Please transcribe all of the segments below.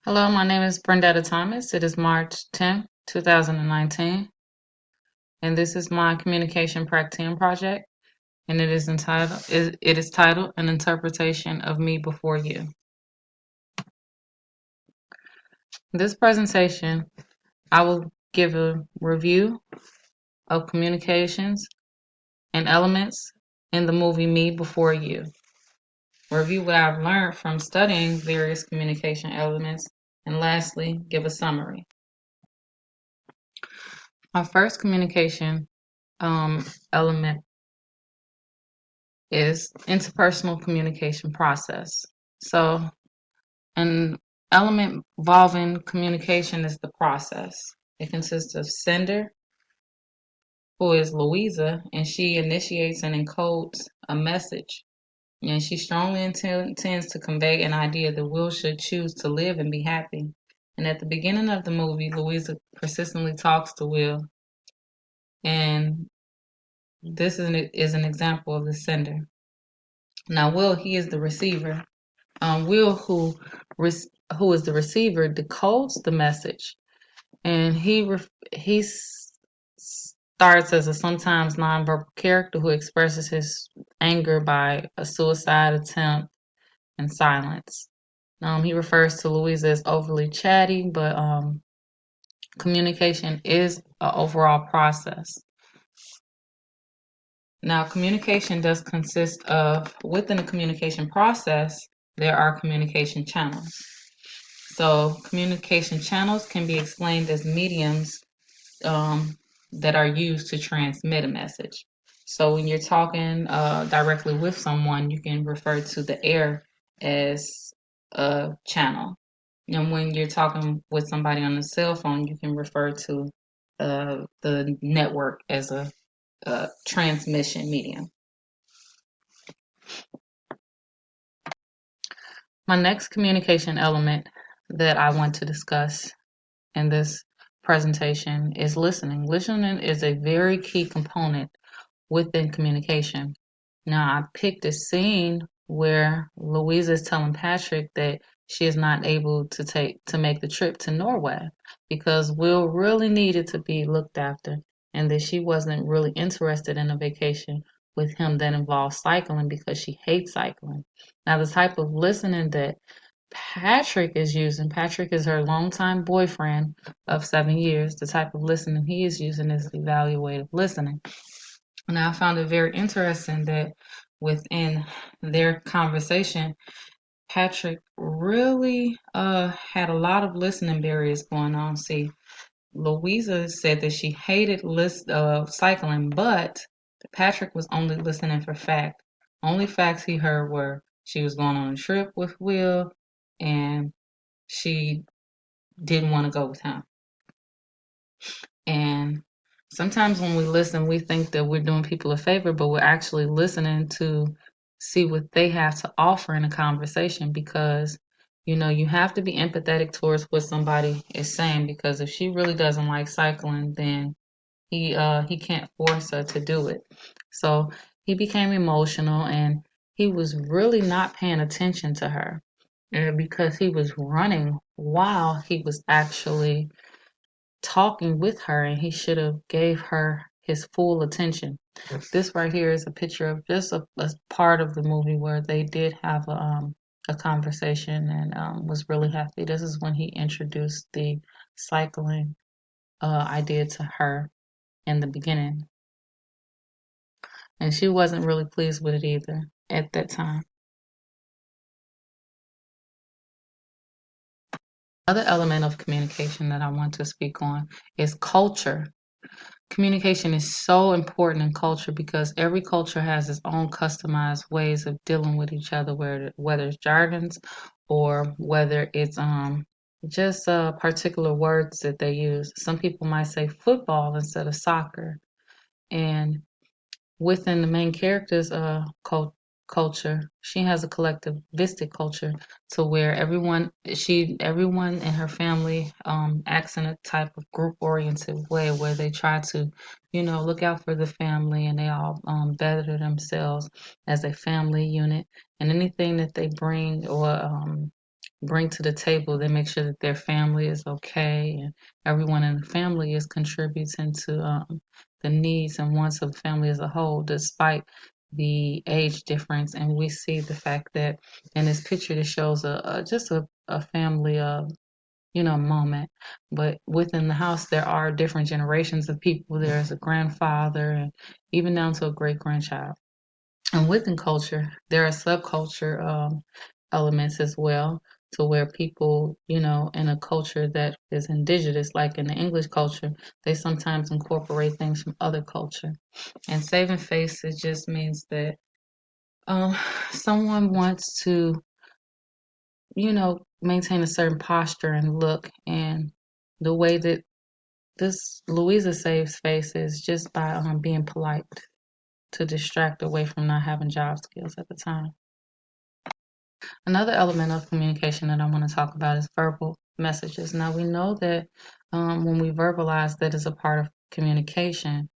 Hello, my name is Brendetta Thomas. It is March 10th, 2019, and this is my communication Practium project, and it is titled An Interpretation of Me Before You. This presentation, I will give a review of communications and elements in the movie Me Before You. Review what I've learned from studying various communication elements, and lastly, give a summary. My first communication element is interpersonal communication process. So, an element involving communication is the process. It consists of sender, who is Louisa, and she initiates and encodes a message. And she strongly intends to convey an idea that Will should choose to live and be happy. And at the beginning of the movie, Louisa persistently talks to Will, and this is an example of the sender. Now, Will, he is the receiver. Will, who is the receiver, decodes the message, and starts as a sometimes nonverbal character who expresses his anger by a suicide attempt and silence. He refers to Louisa as overly chatty, but communication is an overall process. Now, communication does consist of, within the communication process, there are communication channels. So communication channels can be explained as mediums that are used to transmit a message. So when you're talking directly with someone, you can refer to the air as a channel. And when you're talking with somebody on a cell phone, you can refer to the network as a transmission medium. My next communication element that I want to discuss in this presentation is listening. Listening is a very key component within communication. Now, I picked a scene where Louisa is telling Patrick that she is not able to make the trip to Norway because Will really needed to be looked after, and that she wasn't really interested in a vacation with him that involved cycling because she hates cycling. Now, the type of listening that Patrick is using, Patrick is her longtime boyfriend of 7 years. The type of listening he is using is evaluative listening. And I found it very interesting that within their conversation, Patrick really had a lot of listening barriers going on. See, Louisa said that she hated cycling, but Patrick was only listening for fact. Only facts he heard were she was going on a trip with Will and she didn't want to go with him. And sometimes when we listen, we think that we're doing people a favor, but we're actually listening to see what they have to offer in a conversation because you have to be empathetic towards what somebody is saying because if she really doesn't like cycling, then he can't force her to do it. So he became emotional and he was really not paying attention to her because he was running while he was actually talking with her, and he should have gave her his full attention. This right here is a picture of just a part of the movie where they did have a conversation and was really happy. This is when he introduced the cycling idea to her in the beginning, and she wasn't really pleased with it either at that time. Another element of communication that I want to speak on is culture. Communication is so important in culture because every culture has its own customized ways of dealing with each other, whether it's jargons or whether it's just particular words that they use. Some people might say football instead of soccer, and within the main character's culture, she has a collectivistic culture to where everyone in her family acts in a type of group oriented way where they try to look out for the family, and they all better themselves as a family unit, and anything that they bring or bring to the table. They make sure that their family is okay and everyone in the family is contributing to the needs and wants of the family as a whole, despite the age difference. And we see the fact that in this picture, it shows just a family of moment. But within the house, there are different generations of people. There's a grandfather and even down to a great grandchild. And within culture, there are subculture elements as well, to where people, in a culture that is indigenous, like in the English culture, they sometimes incorporate things from other culture. And saving face, it just means that um, someone wants to, maintain a certain posture and look. And the way that this Louisa saves face is just by being polite to distract away from not having job skills at the time. Another element of communication that I want to talk about is verbal messages. Now, we know that when we verbalize, that is a part of communication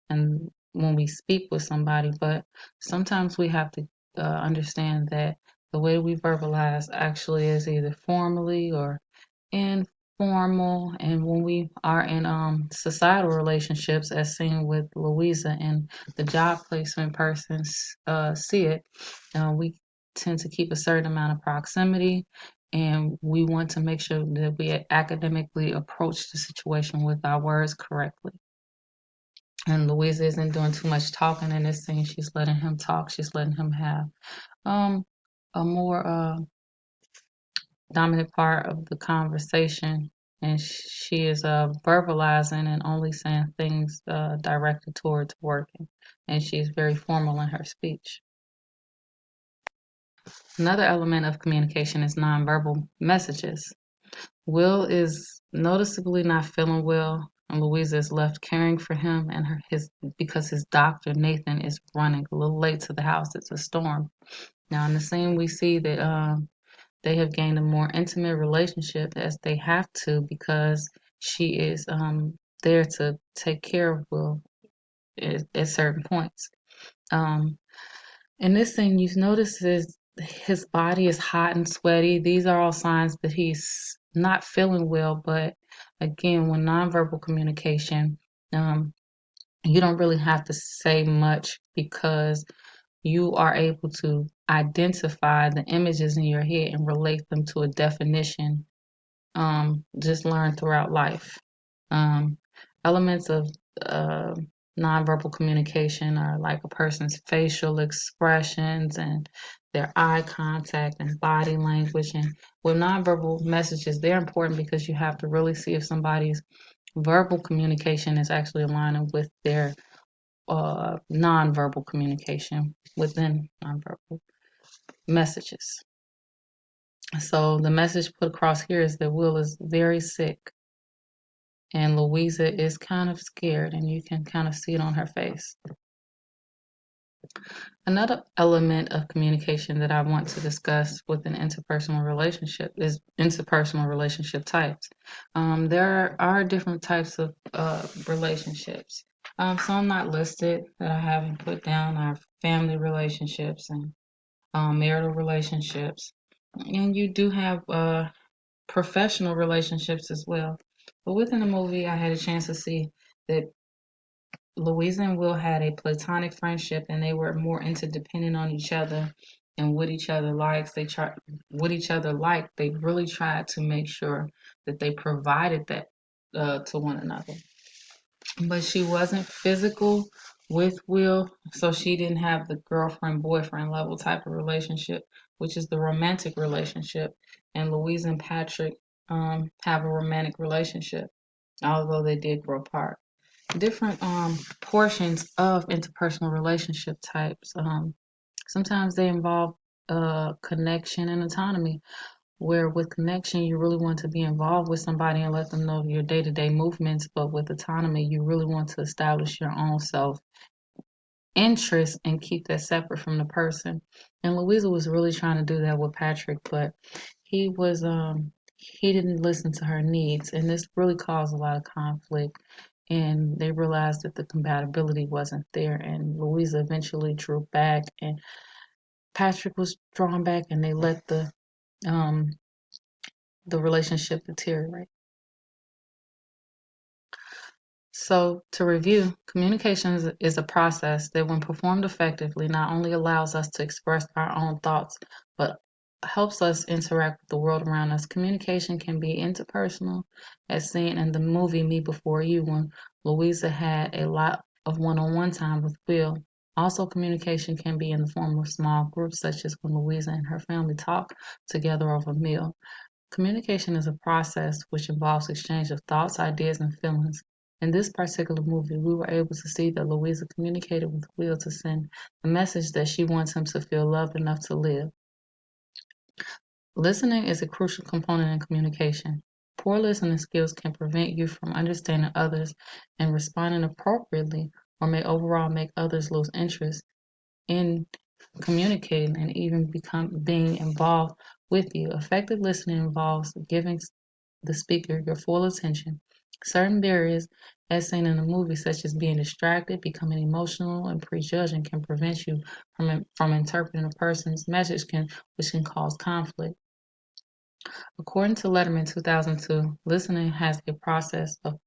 and when we speak with somebody, but sometimes we have to understand that the way we verbalize actually is either formally or informal. And when we are in societal relationships, as seen with Louisa and the job placement persons see it, we tend to keep a certain amount of proximity, and we want to make sure that we academically approach the situation with our words correctly. And Louisa isn't doing too much talking in this scene. She's letting him talk. She's letting him have um, a more dominant part of the conversation. And she is verbalizing and only saying things directed towards working. And she's very formal in her speech. Another element of communication is nonverbal messages. Will is noticeably not feeling well, and Louisa is left caring for him and his because his doctor Nathan is running a little late to the house. It's a storm. Now in the scene, we see that they have gained a more intimate relationship, as they have to, because she is there to take care of Will at certain points. Um, in this scene, you notice his body is hot and sweaty. These are all signs that he's not feeling well. But again, when nonverbal communication, um, you don't really have to say much because you are able to identify the images in your head and relate them to a definition just learned throughout life. Um, Elements of uh, nonverbal communication are like a person's facial expressions and their eye contact and body language. And with nonverbal messages, they're important because you have to really see if somebody's verbal communication is actually aligning with their nonverbal communication within nonverbal messages. So the message put across here is that Will is very sick and Louisa is kind of scared, and you can kind of see it on her face. Another element of communication that I want to discuss with an interpersonal relationship is interpersonal relationship types. There are different types of relationships. Some not listed that I haven't put down are family relationships and marital relationships. And you do have professional relationships as well. But within the movie, I had a chance to see that Louisa and Will had a platonic friendship, and they were more interdependent on each other and what each other likes. What each other liked. They really tried to make sure that they provided that to one another. But she wasn't physical with Will, so she didn't have the girlfriend boyfriend level type of relationship, which is the romantic relationship. And Louise and Patrick have a romantic relationship, although they did grow apart. Different portions of interpersonal relationship types. Sometimes they involve connection and autonomy, where with connection, you really want to be involved with somebody and let them know your day to day movements, but with autonomy, you really want to establish your own self interest and keep that separate from the person. And Louisa was really trying to do that with Patrick, but he didn't listen to her needs, and this really caused a lot of conflict. And they realized that the compatibility wasn't there, and Louisa eventually drew back, and Patrick was drawn back, and they let the um the relationship deteriorate. So, to review, communication is a process that, when performed effectively, not only allows us to express our own thoughts, but helps us interact with the world around us. Communication can be interpersonal, as seen in the movie Me Before You, when Louisa had a lot of one on one time with Will. Also, communication can be in the form of small groups, such as when Louisa and her family talk together over a meal. Communication is a process which involves exchange of thoughts, ideas, and feelings. In this particular movie, we were able to see that Louisa communicated with Will to send the message that she wants him to feel loved enough to live. Listening is a crucial component in communication. Poor listening skills can prevent you from understanding others and responding appropriately, or may overall make others lose interest in communicating and even being involved with you. Effective listening involves giving the speaker your full attention. Certain barriers, as seen in the movie, such as being distracted, becoming emotional, and prejudging, can prevent you from interpreting a person's message, which can cause conflict. According to Letterman 2002, listening has a process of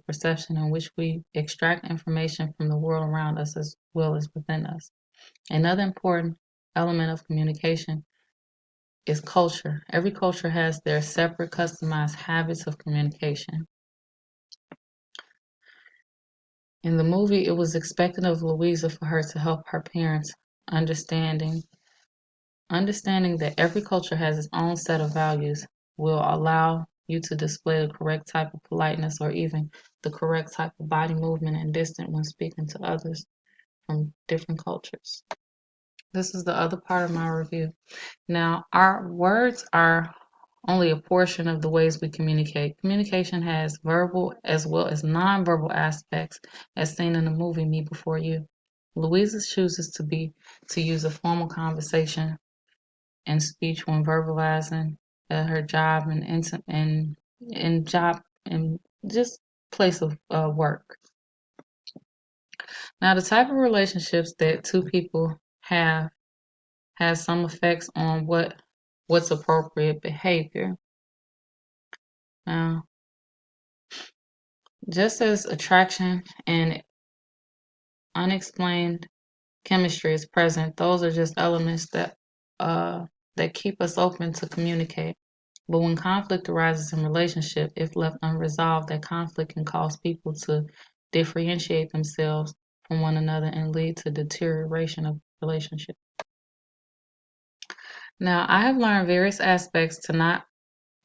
perception in which we extract information from the world around us as well as within us. Another important element of communication is culture. Every culture has their separate, customized habits of communication. In the movie, it was expected of Louisa for her to help her parents understanding that every culture has its own set of values will allow you to display the correct type of politeness or even the correct type of body movement and distance when speaking to others from different cultures. This is the other part of my review. Now, our words are only a portion of the ways we communicate. Communication has verbal as well as nonverbal aspects, as seen in the movie Me Before You. Louisa chooses to use a formal conversation and speech when verbalizing her job and job and just place of work. Now, the type of relationships that two people have has some effects on what's appropriate behavior. Now, just as attraction and unexplained chemistry is present, those are just elements that keep us open to communicate. But when conflict arises in relationship, if left unresolved, that conflict can cause people to differentiate themselves from one another and lead to deterioration of relationship. Now, I have learned various aspects to not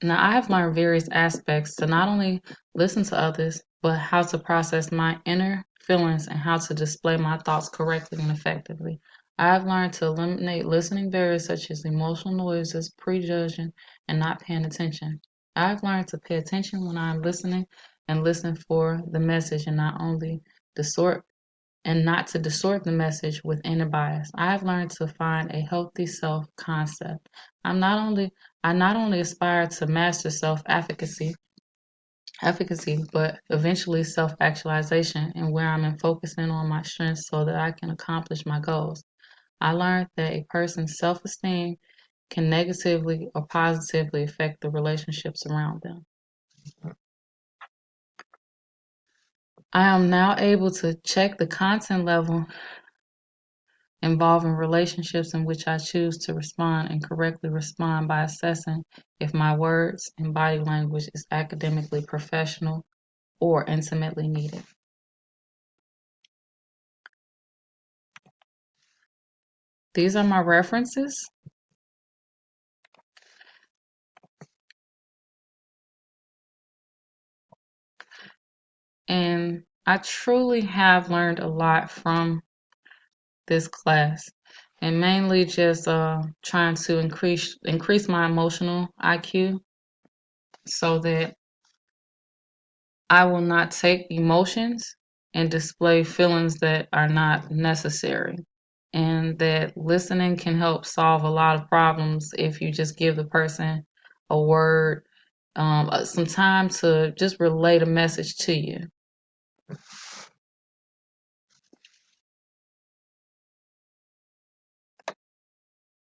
Now, I have learned various aspects to not only listen to others, but how to process my inner feelings and how to display my thoughts correctly and effectively. I have learned to eliminate listening barriers such as emotional noises, prejudging, and not paying attention. I have learned to pay attention when I'm listening and listen for the message distort not to distort the message with inner bias. I have learned to find a healthy self-concept. I not only aspire to master efficacy, but eventually self-actualization and where I'm in focusing on my strengths so that I can accomplish my goals. I learned that a person's self-esteem can negatively or positively affect the relationships around them. I am now able to check the content level involving relationships in which I choose to respond and correctly respond by assessing if my words and body language is academically professional or intimately needed. These are my references, and I truly have learned a lot from this class, and mainly just trying to increase my emotional IQ so that I will not take emotions and display feelings that are not necessary. And that listening can help solve a lot of problems if you just give the person a word, some time to just relate a message to you.